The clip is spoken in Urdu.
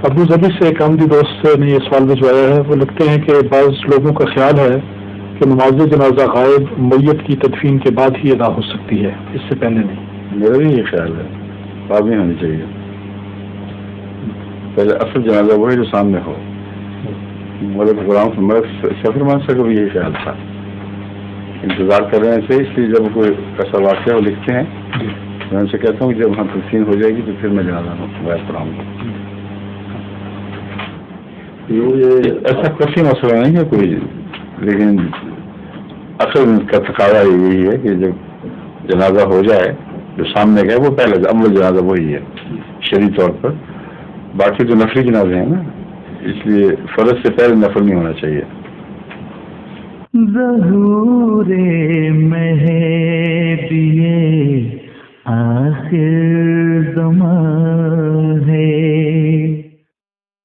ابو ظبی سے ایک عمدی دوست نے یہ سوال بھجوایا ہے. وہ لکھتے ہیں کہ بعض لوگوں کا خیال ہے کہ نماز جنازہ غائب میت کی تدفین کے بعد ہی ادا ہو سکتی ہے, اس سے پہلے نہیں. میرا بھی یہ خیال ہے, بعد نہیں ہونی چاہیے, پہلے اصل جنازہ وہی جو سامنے ہو. ملک غلام سفر مانسا کا بھی یہی خیال تھا, انتظار کر رہے ہیں اس لیے جب کوئی ایسا واقعہ وہ لکھتے ہیں میں ان سے کہتا ہوں کہ جب وہاں تدفین ہو جائے گی تو پھر میں جنازہ غائب پڑھاؤں گا. ایسا کافی مسئلہ نہیں ہے کوئی, لیکن اصل کا تقاضا یہی ہے کہ جب جنازہ ہو جائے جو سامنے گئے وہ پہلے اول جنازہ وہی ہے شرعی طور پر. باقی جو نفلی جنازے ہیں نا, اس لیے فرض سے پہلے نفل نہیں ہونا چاہیے. ظہور مہدی آخر زمان